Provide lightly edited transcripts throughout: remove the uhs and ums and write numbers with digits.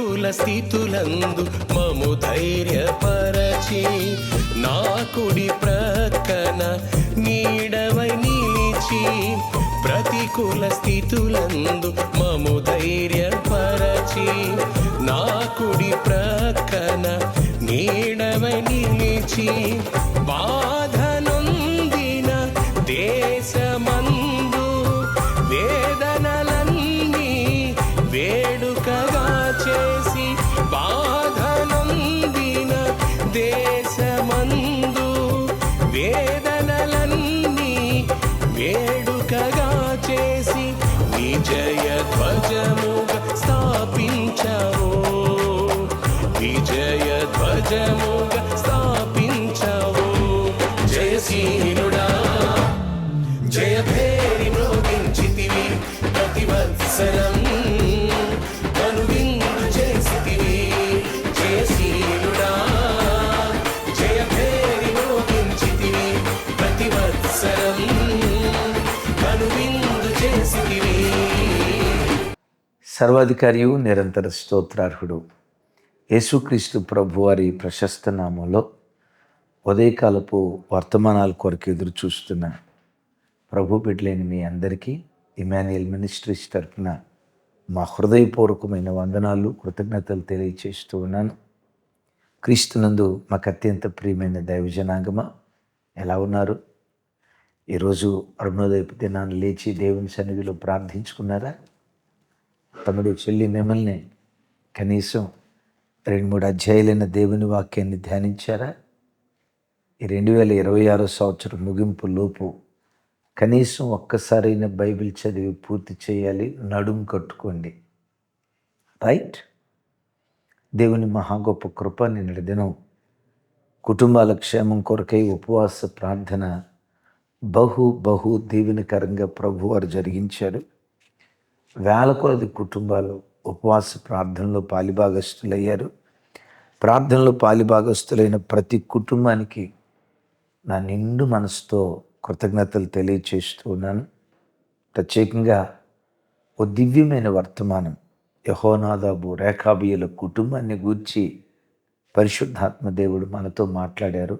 ప్రతికూల స్థితులందు మము ధైర్యపరచి నా కుడి ప్రక్కన నీడవై నిలిచి ప్రతికూల స్థితులందు మము ధైర్యపరచి నా కుడి ప్రక్కన నీడవై నిలిచి బాధనొందిన దేశమందు వేదనలన్నీ వేడుకగా చేసి బాధనొందిన దేశమందు వేదనలన్నీ వేడుకగా చేసి విజయ ధ్వజముగా స్థాపించావు, విజయ ధ్వజముగా స్థాపించావు. జయశీలుడా జయ భేరి మ్రోగించితివి, ప్రతివత్సరం కనువిందు చేసితివి. జయశీలుడా జయ భేరి మ్రోగించితివి, ప్రతివత్సరం కనువిందు చేసితివి. సర్వాధికారియు నిరంతర స్తోత్రార్హుడు యేసుక్రీస్తు ప్రభువారి ప్రశస్త నామంలో ఉదయకాలపు వర్తమానాల కొరకు ఎదురు చూస్తున్న ప్రభు బిడ్డలేని మీ అందరికీ ఇమాన్యుయల్ మినిస్ట్రీస్ తరఫున మా హృదయపూర్వకమైన వందనాలు, కృతజ్ఞతలు తెలియచేస్తూ ఉన్నాను. క్రీస్తునందు మాకు అత్యంత ప్రియమైన దైవజనాంగమా, ఎలా ఉన్నారు? ఈరోజు అరుణోదయపు దినాన్ని లేచి దేవుని సన్నిధిలో ప్రార్థించుకున్నారా? తమ్ముడు చెల్లి మిమ్మల్ని కనీసం 2-3 అధ్యాయులైన దేవుని వాక్యాన్ని ధ్యానించారా? ఈ 2026 సంవత్సరం ముగింపు లోపు కనీసం ఒక్కసారైనా బైబిల్ చదివి పూర్తి చేయాలి. నడుం కట్టుకోండి, రైట్? దేవుని మహా గొప్ప కృప నిన్నటి దినం కుటుంబాల క్షేమం కొరకై ఉపవాస ప్రార్థన బహు దీవెనకరంగా ప్రభువారు జరిగించారు. వేల కొలది కుటుంబాలు ఉపవాస ప్రార్థనలో పాలిభాగస్తులయ్యారు. ప్రార్థనలో పాలిభాగస్తులైన ప్రతి కుటుంబానికి నా నిండు మనసుతో కృతజ్ఞతలు తెలియచేస్తూ ఉన్నాను. ప్రత్యేకంగా ఓ దివ్యమైన వర్తమానం యెహోనాదాబు రేఖాబీయుల కుటుంబాన్ని గూర్చి పరిశుద్ధాత్మ దేవుడు మనతో మాట్లాడారు.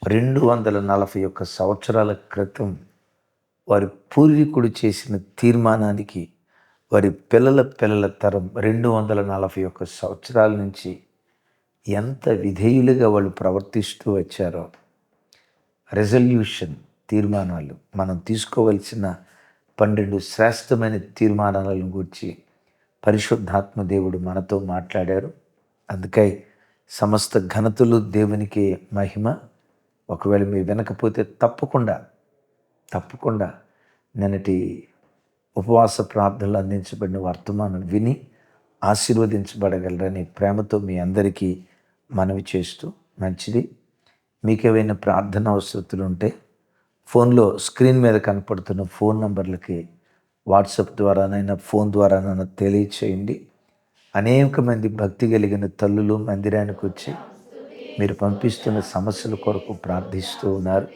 241 సంవత్సరాల క్రితం వారి పూర్వీకుడు చేసిన తీర్మానానికి వారి పిల్లల తరం 241 సంవత్సరాల నుంచి ఎంత విధేయులుగా వాళ్ళు ప్రవర్తిస్తూ వచ్చారో, రెజల్యూషన్ తీర్మానాలు, మనం తీసుకోవలసిన 12 శ్రేష్టమైన తీర్మానాలను గురించి పరిశుద్ధాత్మ దేవుడు మనతో మాట్లాడారు. అందుకై సమస్త ఘనతలు దేవునికి మహిమ. ఒకవేళ మీరు వినకపోతే తప్పకుండా నిన్నటి ఉపవాస ప్రార్థనలు అందించబడిన వర్తమానం విని ఆశీర్వదించబడగలరని ప్రేమతో మీ అందరికీ మనవి చేస్తూ, మంచిది. మీకేమైనా ప్రార్థన అవసరతలు ఉంటే ఫోన్లో స్క్రీన్ మీద కనపడుతున్న ఫోన్ నంబర్లకి వాట్సాప్ ద్వారానైనా ఫోన్ ద్వారానైనా తెలియచేయండి. అనేక మంది భక్తి కలిగిన తల్లులు మందిరానికి వచ్చి మీరు పంపిస్తున్న సమస్యల కొరకు ప్రార్థిస్తూ ఉన్నారు.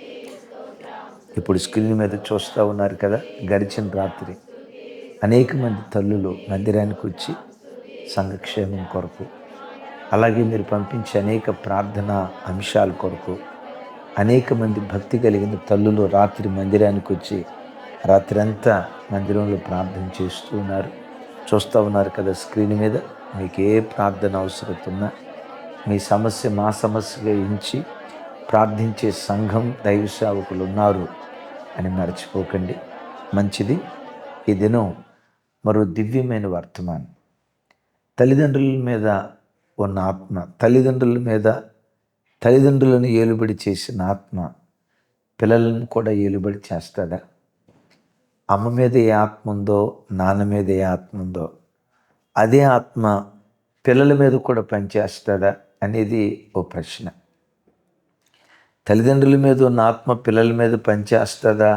ఇప్పుడు స్క్రీన్ మీద చూస్తూ ఉన్నారు కదా, గడిచిన రాత్రి అనేక మంది తల్లులు మందిరానికి వచ్చి సంఘక్షేమం కొరకు, అలాగే మీరు పంపించే అనేక ప్రార్థనా అంశాల కొరకు అనేక మంది భక్తి కలిగిన తల్లులు రాత్రి మందిరానికి వచ్చి రాత్రి అంతా మందిరంలో ప్రార్థన చేస్తూ ఉన్నారు. చూస్తూ ఉన్నారు కదా స్క్రీన్ మీద. మీకు ఏ ప్రార్థన అవసరం ఉన్నా మీ సమస్య మా సమస్యగా ఎంచి ప్రార్థించే సంఘం దైవ సేవకులు ఉన్నారు అని మర్చిపోకండి. మంచిది. ఈ దినం మరో దివ్యమైన వర్తమానం. తల్లిదండ్రుల మీద ఉన్న ఆత్మ, తల్లిదండ్రులను ఏలుబడి చేసిన ఆత్మ పిల్లలను కూడా ఏలుబడి చేస్తాడా? అమ్మ మీద ఏ ఆత్మ ఉందో, నాన్న మీద ఏ ఆత్మ ఉందో అదే ఆత్మ పిల్లల మీద కూడా పనిచేస్తుందా అనేది ఓ ప్రశ్న. తల్లిదండ్రుల మీద ఉన్న ఆత్మ పిల్లల మీద పనిచేస్తుందా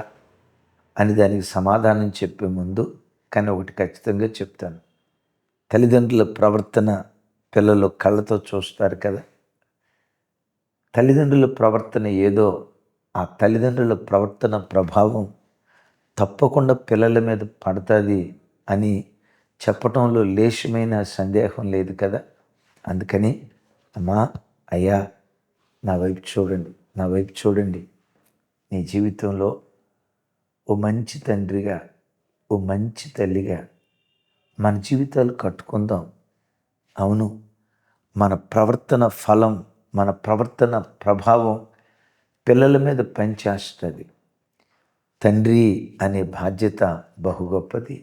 అని దానికి సమాధానం చెప్పే ముందు కానీ ఒకటి ఖచ్చితంగా చెప్తాను. తల్లిదండ్రుల ప్రవర్తన పిల్లలు కళ్ళతో చూస్తారు కదా. తల్లిదండ్రుల ప్రవర్తన ఏదో ఆ తల్లిదండ్రుల ప్రవర్తన ప్రభావం తప్పకుండా పిల్లల మీద పడుతుంది అని చెప్పటంలో లేశమైన సందేహం లేదు కదా. అందుకని అమ్మా, అయ్యా, నా వైపు చూడండి, నా వైపు చూడండి. నీ జీవితంలో ఓ మంచి తండ్రిగా, ఓ మంచి తల్లిగా మన జీవితాలు కట్టుకుందాం. అవును, మన ప్రవర్తన ఫలం, మన ప్రవర్తన ప్రభావం పిల్లల మీద పనిచేస్తుంది. తండ్రి అనే బాధ్యత బహు గొప్పది,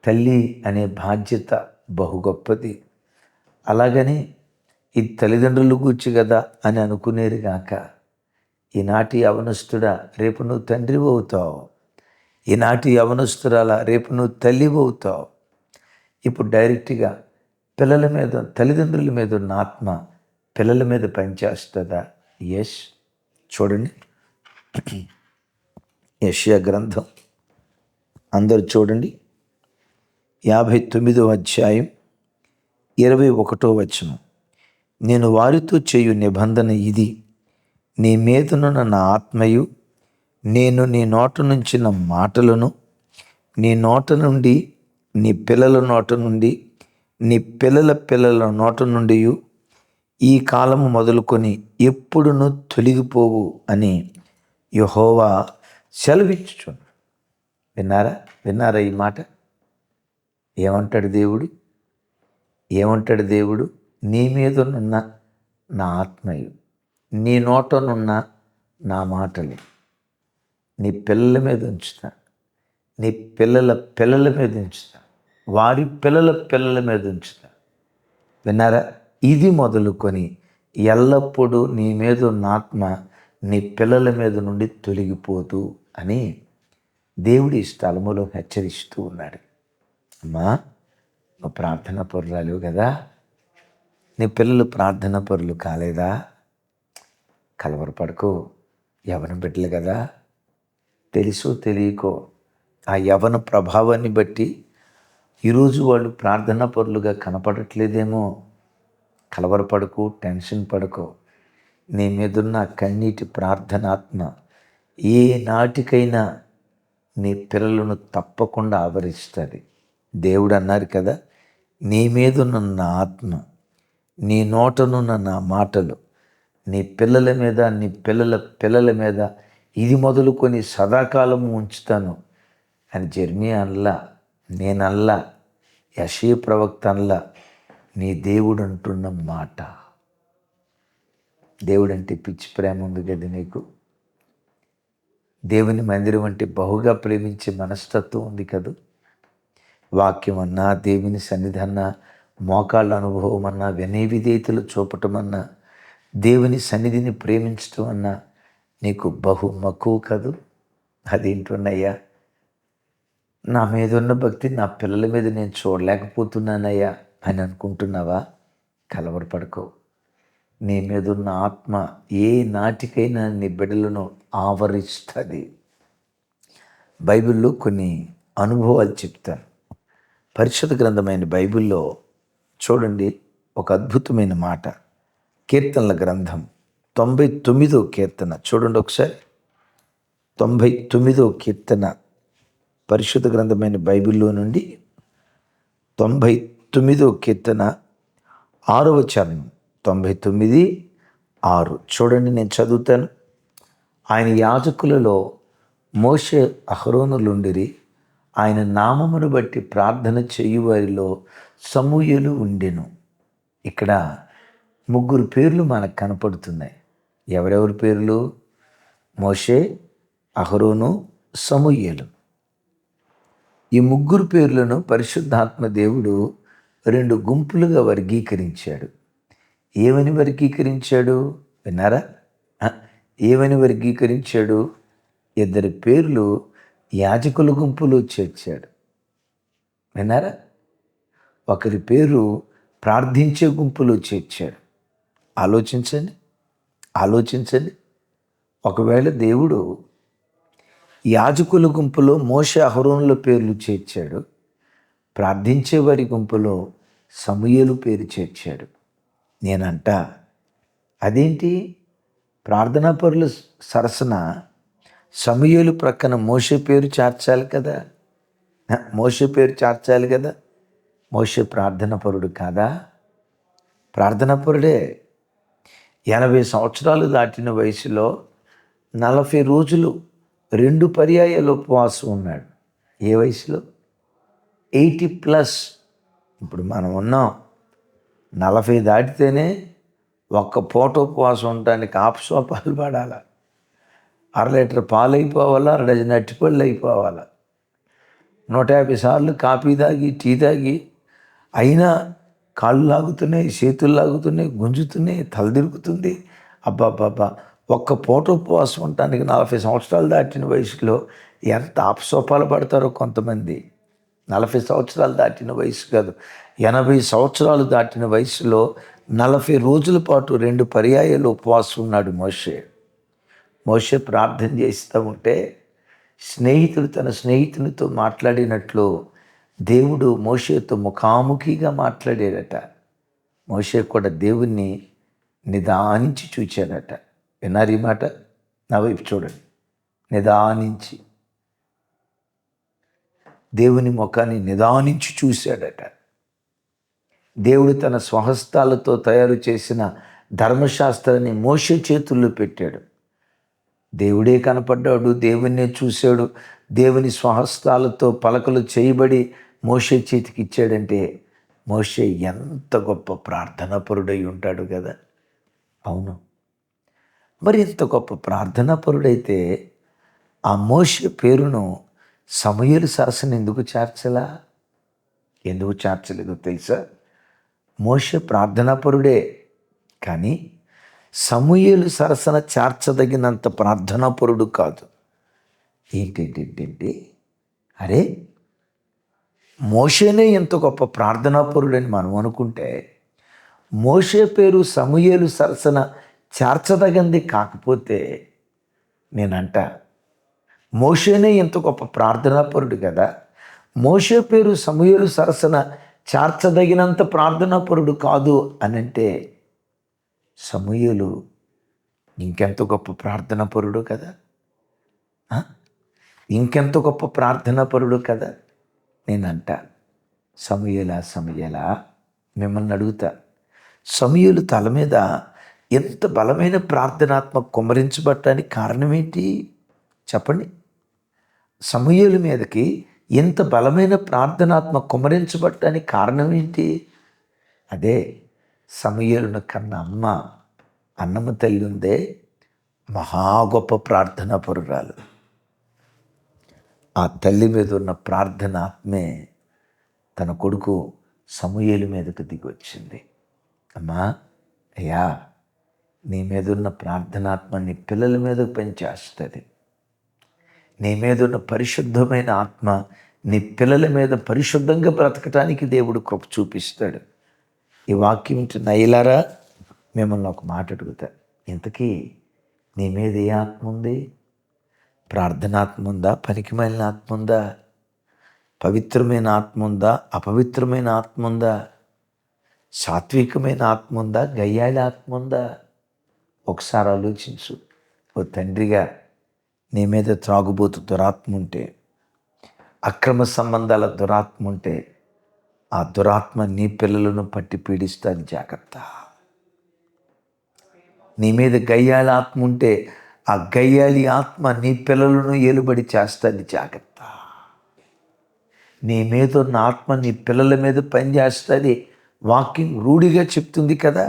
తల్లి అనే బాధ్యత బహు గొప్పది. అలాగని ఇది తల్లిదండ్రులు గూర్చి కదా అని అనుకునేది కాక, ఈనాటి యవనస్తుడా రేపు నువ్వు తండ్రి అవుతావు, ఈనాటి యవనస్తురాల రేపు నువ్వు తల్లి అవుతావు. ఇప్పుడు డైరెక్ట్గా పిల్లల మీద, తల్లిదండ్రుల మీద ఉన్న ఆత్మ పిల్లల మీద పనిచేస్తుందా? ఎస్. చూడండి, యెషయా గ్రంథం అందరూ చూడండి, 59వ అధ్యాయం 21వ వచనం. నేను వారితో చేయు నిబంధన ఇది, నీ మీదనున్న నా ఆత్మయు, నేను నీ నోట నుంచిన మాటలను నీ నోట నుండి, నీ పిల్లల నోట నుండి, నీ పిల్లల పిల్లల నోట నుండి ఈ కాలము మొదలుకొని ఎప్పుడునూ తొలగిపోవు అని యెహోవా సెలవిచ్చుచున్నాడు. విన్నారా ఈ మాట? ఏమంటాడు దేవుడు? ఏమంటాడు దేవుడు? నీ మీదనున్న నా ఆత్మయు, నీ నోటనున్న నా మాటలు నీ పిల్లల మీద ఉంచుతా, నీ పిల్లల పిల్లల మీద ఉంచుతా, వారి పిల్లల పిల్లల మీద ఉంచుతా. విన్నారా? ఇది మొదలుకొని ఎల్లప్పుడూ నీ మీద ఉన్న ఆత్మ నీ పిల్లల మీద నుండి తొలగిపోతూ అని దేవుడి ఈ స్థలములో హెచ్చరిస్తూ ఉన్నాడు. అమ్మా, నువ్వు ప్రార్థన పరురాలు కదా, నీ పిల్లలు ప్రార్థన పరులు కాలేదా? కలవరపడకు, యవన బిడ్డలు కదా. తెలుసో తెలియకో ఆ యవన ప్రభావాన్ని బట్టి ఈరోజు వాళ్ళు ప్రార్థన పరులుగా కనపడట్లేదేమో. కలవరపడకు, టెన్షన్ పడకు. నీ మీదున్న కన్నీటి ప్రార్థనాత్మ ఏ నాటికైనా నీ పిల్లలను తప్పకుండా ఆవరిస్తుంది. దేవుడు అన్నారు కదా, నీ మీదున్న నా ఆత్మ, నీ నోటనున్న నా మాటలు నీ పిల్లల మీద, నీ పిల్లల పిల్లల మీద ఇది మొదలుకొని సదాకాలము ఉంచుతాను అని జెర్మియా అనలా, నేనల్లా, యెషయా ప్రవక్త అనలా, నీ దేవుడు అంటున్న మాట. దేవుడు అంటే పిచ్చి ప్రేమ ఉంది కదా నీకు. దేవుని మందిరం అంటే బహుగా ప్రేమించే మనస్తత్వం ఉంది కదా. వాక్యం అన్నా, దేవుని సన్నిధన్నా, మోకాళ్ళ అనుభవం అన్నా, వినయ విధేయతలు చూపటం అన్నా, దేవుని సన్నిధిని ప్రేమించటం అన్నా నీకు బహు మక్కువ కదూ. అదేంటున్నయ్యా, నా మీద ఉన్న భక్తి నా పిల్లల మీద నేను చూడలేకపోతున్నానయ్యా అని అనుకుంటున్నావా? కలవరపడుకో. నీ మీద ఉన్న ఆత్మ ఏ నాటికైనా నీ బిడ్డలను ఆవరిస్తుంది. బైబిల్లో కొన్ని అనుభవాలు చెప్తాను. పరిశుద్ధ గ్రంథమైన బైబిల్లో చూడండి, ఒక అద్భుతమైన మాట. కీర్తనల గ్రంథం 99వ కీర్తన చూడండి ఒకసారి. 99వ కీర్తన పరిశుద్ధ గ్రంథమైన బైబిల్లో నుండి 99వ కీర్తన 6వ చరణం, 99:6 చూడండి, నేను చదువుతాను. ఆయన యాజకులలో మోషే అహరోనులుండిరి, ఆయన నామమును బట్టి ప్రార్థన చేయువారిలో సమూయేలు ఉండెను. ఇక్కడ 3 పేర్లు మనకు కనపడుతున్నాయి. ఎవరెవరి పేర్లు? మోషే, అహరోను, సమూయేలు. ఈ 3 పేర్లను పరిశుద్ధాత్మ దేవుడు 2 గుంపులుగా వర్గీకరించాడు. ఏమని వర్గీకరించాడు? విన్నారా? ఏమని వర్గీకరించాడు? 2 పేర్లు యాజకుల గుంపులో చేర్చాడు. విన్నారా? ఒకరి పేరు ప్రార్థించే గుంపులో చేర్చాడు. ఆలోచించండి. ఒకవేళ దేవుడు యాజకుల గుంపులో మోషే, అహరోనుల పేర్లు చేర్చాడు, ప్రార్థించే వారి గుంపులో సమూయేలు పేరు చేర్చాడు. నేనంట, అదేంటి? ప్రార్థనా పరుల సరసన సమూయేలు ప్రక్కన మోషే పేరు చేర్చాలి కదా. మోషే పేరు చేర్చాలి కదా. మోషే ప్రార్థన పరుడు కాదా? ప్రార్థన పరుడే. 80 సంవత్సరాలు దాటిన వయసులో 40 రోజులు 2 పర్యాయాలు ఉపవాసం ఉన్నాడు. ఏ వయసులో? 80+. ఇప్పుడు మనం ఉన్నాం 40 దాటితేనే ఒక్క పూట ఉపవాసం ఉండడానికి ఆపసోపాలు పడాల. 1/2 లీటర్ పాలు అయిపోవాలా, 1 డజన్ అట్టిపళ్ళు అయిపోవాలా, 150 సార్లు కాఫీ తాగి టీ తాగి అయినా కాళ్ళు లాగుతున్నాయి, చేతులు లాగుతున్నాయి, గుంజుతున్నాయి, తల తిరుగుతుంది. అబ్బాబ్బాబ్బా, ఒక్క పూట ఉపవాసం ఉండటానికి 40 సంవత్సరాలు దాటిన వయసులో ఎంత ఆపసోపాలు పడతారో కొంతమంది. 40 సంవత్సరాలు దాటిన వయసు కాదు, 80 సంవత్సరాలు దాటిన వయసులో 40 రోజుల పాటు 2 పర్యాయాలు ఉపవాసం ఉన్నాడు మోషే. మోషే ప్రార్థన చేస్తూ ఉంటే స్నేహితుడు తన స్నేహితునితో మాట్లాడినట్లు దేవుడు మోషేతో ముఖాముఖిగా మాట్లాడాడట. మోషే కూడా దేవుణ్ణి నిదానించి చూచాడట. విన్నారు ఈ మాట? నా వైపు చూడండి. నిదానించి దేవుని ముఖాన్ని నిదానించి చూశాడట. దేవుడు తన స్వహస్తాలతో తయారు చేసిన ధర్మశాస్త్రాన్ని మోషే చేతుల్లో పెట్టాడు. దేవుడే కనపడ్డాడు, దేవుణ్ణే చూశాడు. దేవుని స్వహస్తాలతో పలకలు చేయబడి మోషే చేతికి ఇచ్చాడంటే మోషే ఎంత గొప్ప ప్రార్థనాపరుడై ఉంటాడు కదా. అవును, మరి ఇంత గొప్ప ప్రార్థనాపరుడైతే ఆ మోషే పేరును సమూయేలు సరసన ఎందుకు చేర్చలేదో తెలుసా? మోషే ప్రార్థనాపరుడే, కానీ సమూయేలు సరసన చేర్చదగినంత ప్రార్థనాపరుడు కాదు. ఏంటి అరే, మోషేనే ఎంత గొప్ప ప్రార్థనాపరుడని మనం అనుకుంటే మోషే పేరు సమూయేలు సరసన చేర్చదగింది కాకపోతే నేనంట మోషేనే ఎంత గొప్ప ప్రార్థనాపరుడు కదా, మోషే పేరు సమూయేలు సరసన చేర్చదగినంత ప్రార్థనాపరుడు కాదు అనంటే సమూయేలు ఇంకెంత గొప్ప ప్రార్థనాపరుడు కదా, ఇంకెంత గొప్ప ప్రార్థనాపరుడు కదా. నేనంట సమూయేలా మిమ్మల్ని అడుగుతా, సమూయేలు తల మీద ఎంత బలమైన ప్రార్థనాత్మ కుమ్మరించబడటానికి కారణం ఏంటి చెప్పండి? సమూయేలు మీదకి ఎంత బలమైన ప్రార్థనాత్మ కుమ్మరించబడటానికి కారణం ఏంటి? అదే సమూయేలును కన్న అన్నమ్మ తల్లి ఉందే, మహా గొప్ప ప్రార్థనా పరురాలు. ఆ తల్లి మీద ఉన్న ప్రార్థనాత్మే తన కొడుకు సమూయేలు మీదకు దిగి వచ్చింది. అమ్మా, అయ్యా, నీ మీద ఉన్న ప్రార్థనాత్మ నీ పిల్లల మీద పనిచేస్తుంది. నీ మీద ఉన్న పరిశుద్ధమైన ఆత్మ నీ పిల్లల మీద పరిశుద్ధంగా బ్రతకటానికి దేవుడు కృప చూపిస్తాడు. ఈ వాక్యం నయ్యలారా, మిమ్మల్ని ఒక మాట అడుగుతా, ఇంతకీ నీ మీద ఏ ఆత్మ ఉంది? ప్రార్థనాత్మ ఉందా? పనికిమాలిన ఆత్మ ఉందా? పవిత్రమైన ఆత్మ ఉందా? అపవిత్రమైన ఆత్మ ఉందా? సాత్వికమైన ఆత్మ ఉందా? గయ్యాళి ఆత్మ ఉందా? ఒకసారి ఆలోచించు. ఓ తండ్రిగా నీ మీద త్రాగుబోతు దురాత్మ ఉంటే, అక్రమ సంబంధాల దురాత్మ ఉంటే, ఆ దురాత్మ నీ పిల్లలను పట్టి పీడిస్తుంది, జాగ్రత్త. నీ మీద గయ్యాళి ఆత్మ ఉంటే ఆ గయ్యాళి ఆత్మ నీ పిల్లలను ఏలుబడి చేస్తుంది, జాగ్రత్త. నీ మీద ఉన్న ఆత్మ నీ పిల్లల మీద పనిచేస్తుంది. వాక్యం రూఢిగా చెప్తుంది కదా,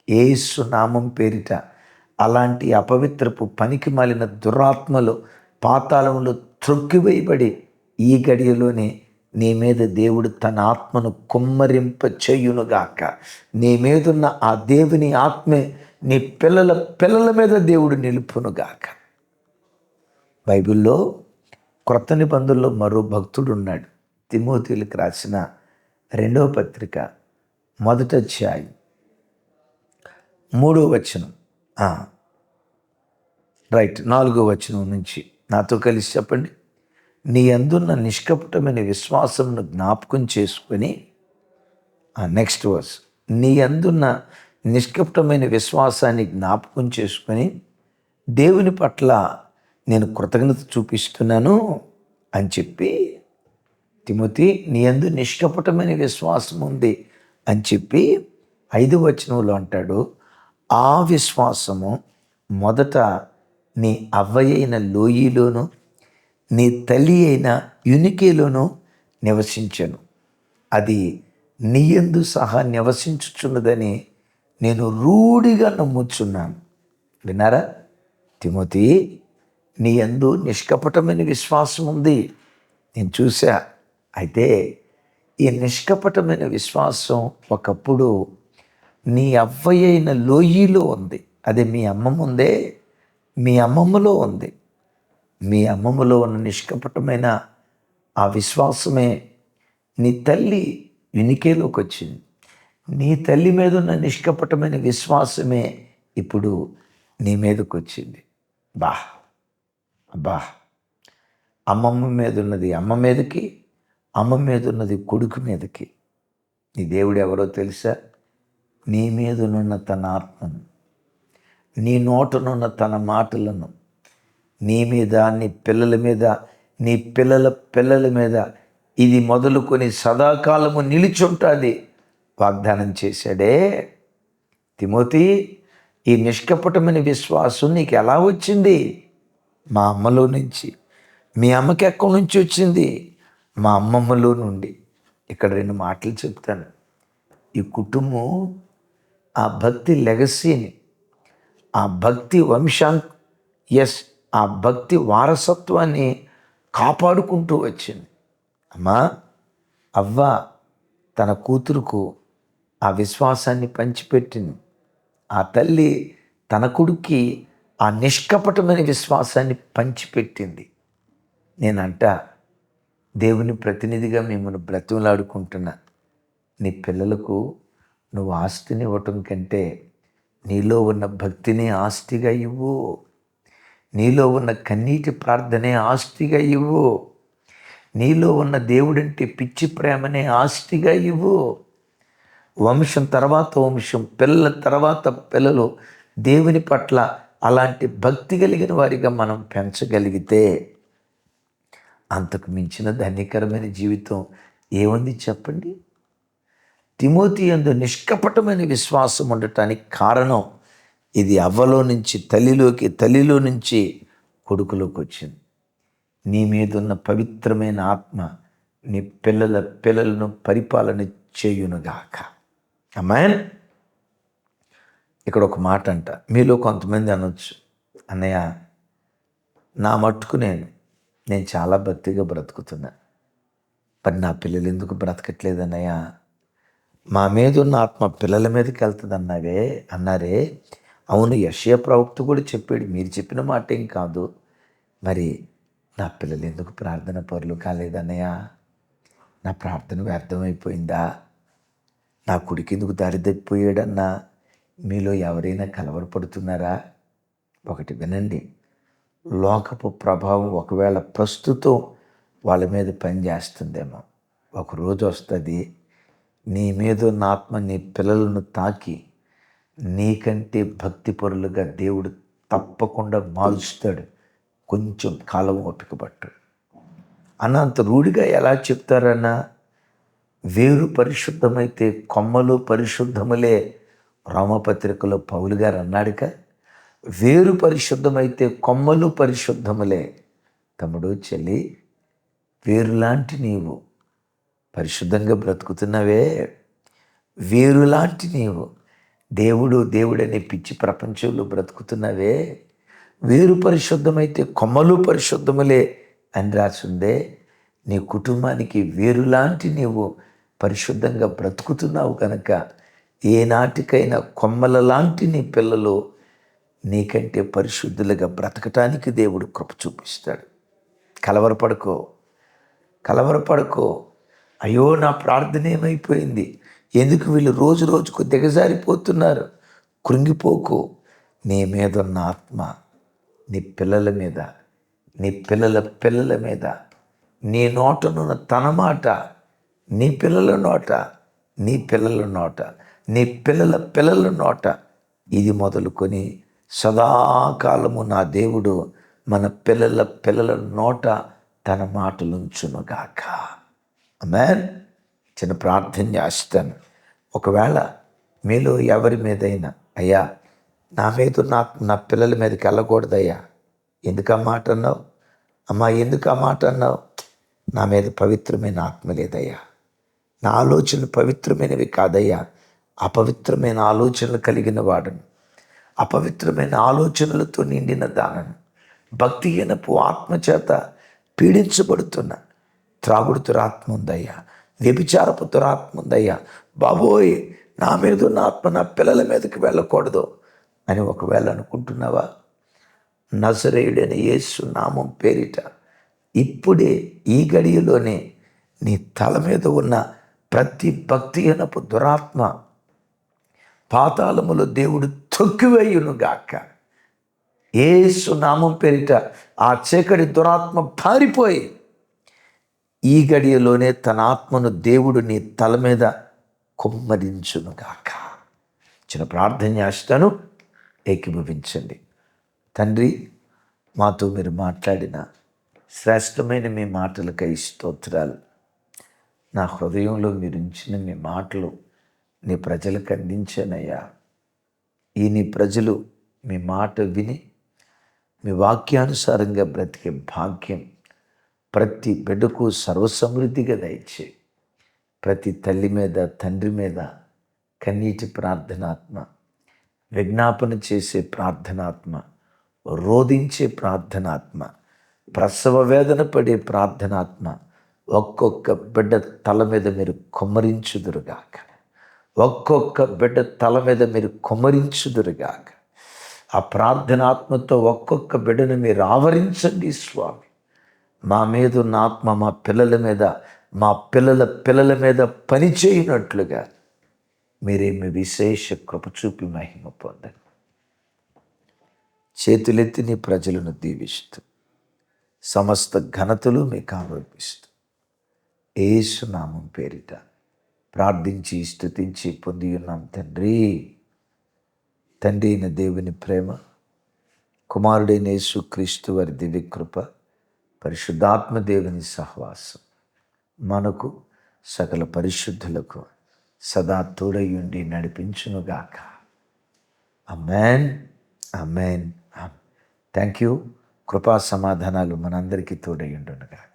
యేసు నామం పేరిట అలాంటి అపవిత్రపు పనికి మాలిన దురాత్మలు పాతాళంలో త్రొక్కివేయబడి ఈ గడియలోనే నీ మీద దేవుడు తన ఆత్మను కుమ్మరింప చేయునుగాక. నీ మీదున్న ఆ దేవుని ఆత్మే నీ పిల్లల మీద దేవుడు నిలుపునుగాక. బైబిల్లో క్రొత్త నిబంధనలో మరో భక్తుడు ఉన్నాడు. తిమోతీయులకు రాసిన 2వ పత్రిక 1వ అధ్యాయం 3వ వచనం, 4వ వచనం నుంచి నాతో కలిసి చెప్పండి. నీ అందున్న నిష్కపటమైన విశ్వాసమును జ్ఞాపకం చేసుకొని, నెక్స్ట్ వర్స్, నీ అందున్న నిష్కపటమైన విశ్వాసాన్ని జ్ఞాపకం చేసుకొని దేవుని పట్ల నేను కృతజ్ఞత చూపిస్తున్నాను అని చెప్పి తిమోతి, నీ యందు నిష్కపటమైన విశ్వాసం ఉంది అని చెప్పి 5వ వచనంలో అంటాడు. ఆ విశ్వాసము మొదట నీ అవ్వయైన లోయిలోను నీ తల్లి అయిన యునికేలోను నివసించెను. అది నీయందు సహా నివసించుచున్నదని నేను రూఢిగా నమ్ముచున్నాను. విన్నారా? తిమోతి, నీ యందు నిష్కపటమైన విశ్వాసం ఉంది, నేను చూసా. అయితే ఈ నిష్కపటమైన విశ్వాసం ఒకప్పుడు నీ అవ్వయైన లోయిలో ఉంది. అదే మీ అమ్మమ్మ ఉందే, మీ అమ్మమ్మలో ఉంది. మీ అమ్మమ్మలో ఉన్న నిష్కపటమైన ఆ విశ్వాసమే నీ తల్లి యునికేలోకి వచ్చింది. నీ తల్లి మీద ఉన్న నిష్కపటమైన విశ్వాసమే ఇప్పుడు నీ మీదకి వచ్చింది. అబ్బా, అమ్మమ్మ మీద ఉన్నది అమ్మ మీదకి, అమ్మ మీద ఉన్నది కొడుకు మీదకి. నీ దేవుడు ఎవరో తెలుసా? నీ మీదనున్న తన ఆత్మను, నీ నోటనున్న తన మాటలను నీ మీద, నీ పిల్లల మీద, నీ పిల్లల పిల్లల మీద ఇది మొదలుకొని సదాకాలము నిలిచుంటుంది వాగ్దానం చేశాడే. తిమోతి, ఈ నిష్కపటమైన విశ్వాసం నీకు ఎలా వచ్చింది? మా అమ్మలో నుంచి. మీ అమ్మకి ఎక్కడి నుంచి వచ్చింది? మా అమ్మమ్మలో నుండి. ఇక్కడ 2 మాటలు చెప్తాను. ఈ కుటుంబం ఆ భక్తి లెగసీని, ఆ భక్తి ఆ భక్తి వారసత్వాన్ని కాపాడుకుంటూ వచ్చింది. అమ్మా, అవ్వ తన కూతురుకు ఆ విశ్వాసాన్ని పంచిపెట్టింది. ఆ తల్లి తన కొడుక్కి ఆ నిష్కపటమైన విశ్వాసాన్ని పంచిపెట్టింది. నేనంట దేవుని ప్రతినిధిగా మిమ్మల్ని బ్రతిమలాడుకుంటున్నా. నీ పిల్లలకు నువ్వు ఆస్తిని ఇవ్వటం కంటే నీలో ఉన్న భక్తిని ఆస్తిగా ఇవ్వు. నీలో ఉన్న కన్నీటి ప్రార్థనే ఆస్తిగా ఇవ్వు. నీలో ఉన్న దేవుడంటే పిచ్చి ప్రేమనే ఆస్తిగా ఇవ్వు. వంశం తర్వాత వంశం, పిల్లల తర్వాత పిల్లలు దేవుని పట్ల అలాంటి భక్తి కలిగిన వారిగా మనం పెంచగలిగితే అంతకు మించిన ధన్యకరమైన జీవితం ఏముంది చెప్పండి? తిమోతి యందు నిష్కపటమైన విశ్వాసం ఉండటానికి కారణం ఇది అవ్వలో నుంచి తల్లిలోకి, తల్లిలో నుంచి కొడుకులోకి వచ్చింది. నీ మీదున్న పవిత్రమైన ఆత్మ నీ పిల్లలను పరిపాలన చేయునుగాక. ఆమేన్. ఇక్కడ ఒక మాట అంట, మీలో కొంతమంది అనొచ్చు, అన్నయ్య నా మట్టుకు నేను చాలా భక్తిగా బ్రతుకుతున్నా, మరి నా పిల్లలు ఎందుకు బ్రతకట్లేదు అన్నయ్య? మా మీద ఉన్న ఆత్మ పిల్లల మీదకి వెళ్తుంది అన్నారే. అవును, యెషయా ప్రవక్త కూడా చెప్పాడు, మీరు చెప్పిన మాట ఏం కాదు. మరి నా పిల్లలు ఎందుకు ప్రార్థన పరులు కాలేదన్నయ్య? నా ప్రార్థన వ్యర్థమైపోయిందా? నా కొడుకు ఎందుకు దారి తప్పిపోయాడన్నా మీలో ఎవరైనా కలవరపడుతున్నారా? ఒకటి వినండి, లోకపు ప్రభావం ఒకవేళ ప్రస్తుతం వాళ్ళ మీద పనిచేస్తుందేమో, ఒకరోజు వస్తుంది నీ మీద ఉన్న ఆత్మ నీ పిల్లలను తాకి నీకంటే భక్తిపరులుగా దేవుడు తప్పకుండా మారుస్తాడు. కొంచెం కాలం ఓపిక పట్టు అన్నంత రూఢిగా ఎలా చెప్తారన్నా, వేరు పరిశుద్ధమైతే కొమ్మలు పరిశుద్ధములే. రోమపత్రికలో పౌలు గారు అన్నాడుక, వేరు పరిశుద్ధమైతే కొమ్మలు పరిశుద్ధములే. తమ్ముడు, చెల్లి, వేరులాంటి నీవు పరిశుద్ధంగా బ్రతుకుతున్నావే. వేరులాంటి నీవు దేవుడనే పిచ్చి ప్రపంచంలో బ్రతుకుతున్నావే. వేరు పరిశుద్ధమైతే కొమ్మలు పరిశుద్ధములే అని రాసిందే. నీ కుటుంబానికి వేరులాంటి నీవు పరిశుద్ధంగా బ్రతుకుతున్నావు కనుక ఏనాటికైనా కొమ్మల లాంటి నీ పిల్లలు నీకంటే పరిశుద్ధులుగా బ్రతకటానికి దేవుడు కృప చూపిస్తాడు. కలవరపడుకో. అయ్యో, నా ప్రార్థన ఏమైపోయింది, ఎందుకు వీళ్ళు రోజు రోజుకు దిగజారిపోతున్నారు? కృంగిపోకు. నీ మీద ఉన్న ఆత్మ నీ పిల్లల మీద, నీ పిల్లల పిల్లల మీద, నీ నోటనున్న తన మాట నీ పిల్లల నోట, నీ పిల్లల నోట, నీ పిల్లల పిల్లల నోట, ఇది మొదలుకొని సదాకాలము నా దేవుడు మన పిల్లల పిల్లల నోట తన మాటలుంచునుగాక. ఆమేన్. చిన్న ప్రార్థన చేస్తాను. ఒకవేళ మీలో ఎవరి మీదైనా అయ్యా నా మీద నా పిల్లల మీదకి వెళ్ళకూడదయ్యా, ఎందుకు ఆ మాట అన్నావు, అమ్మా ఎందుకు ఆ మాట అన్నావు, నా మీద పవిత్రమైన ఆత్మ లేదయ్యా, నా ఆలోచనలు పవిత్రమైనవి కాదయ్యా, అపవిత్రమైన ఆలోచనలు కలిగిన వాడను, అపవిత్రమైన ఆలోచనలతో నిండిన దానను, భక్తిహీనపు ఆత్మచేత పీడించబడుతున్న త్రాగుడు దురాత్మ ఉందయ్యా, వ్యభిచారపు దురాత్మ ఉందయ్యా, బాబోయ్ నా మీద ఉన్న ఆత్మ నా పిల్లల మీదకి వెళ్ళకూడదు అని ఒకవేళ అనుకుంటున్నావా, నజరేయుడైన యేసు నామం పేరిట ఇప్పుడే ఈ గడియలోనే నీ తల మీద ఉన్న ప్రతి భక్తిహీనపు దురాత్మ పాతాళములో దేవుడు తొక్కివేయునుగాక. యేసు నామం పేరిట ఆ చీకటి దురాత్మ పారిపోయి ఈ గడియలోనే తన ఆత్మను దేవుడు నీ తల మీద కుమ్మరించునుగాక. చిన్న ప్రార్థన చేస్తాను, ఏకీభవించండి. తండ్రి, మాతో మీరు మాట్లాడిన శ్రేష్టమైన మీ మాటలకై స్తోత్రాలు. నా హృదయంలో మీరు ఉంచిన మీ మాటలు నీ ప్రజలకు అందించానయ్యా. ఈ నీ ప్రజలు మీ మాట విని మీ వాక్యానుసారంగా బ్రతికే భాగ్యం ప్రతి బిడ్డకు సర్వసమృద్ధిగా దయచేయి. ప్రతి తల్లి మీద, తండ్రి మీద కన్నీటి ప్రార్థనాత్మ, విజ్ఞాపన చేసే ప్రార్థనాత్మ, రోధించే ప్రార్థనాత్మ, ప్రసవ వేదన పడే ప్రార్థనాత్మ ఒక్కొక్క బిడ్డ తల మీద మీరు కుమ్మరించుదురుగాక. ఒక్కొక్క బిడ్డ తల మీద మీరు కుమ్మరించుదురుగాక. ఆ ప్రార్థనాత్మతో ఒక్కొక్క బిడ్డను మీరు ఆవరించండి స్వామి. మా మీద ఉన్న ఆత్మ మా పిల్లల మీద, మా పిల్లల పిల్లల మీద పనిచేయనట్లుగా మీరేమి విశేష కృప చూపి మహిమ పొందండి. చేతులెత్తి నీ ప్రజలను దీవిస్తూ సమస్త ఘనతలు మీకు ఆరోపిస్తూ యేసు నామం పేరిట ప్రార్థించి స్తుతించి పొంది ఉన్నాం తండ్రి. తండ్రి అయిన దేవుని ప్రేమ, కుమారుడైన యేసు క్రీస్తు వారి దివ్యకృప, పరిశుద్ధాత్మ దేవుని సహవాసం మనకు సకల పరిశుద్ధులకు సదా తోడయుండి నడిపించునుగాక. ఆమేన్, ఆమేన్. Thank you. కృపా సమాధానాలు మనందరికీ తోడయుండునుగాక.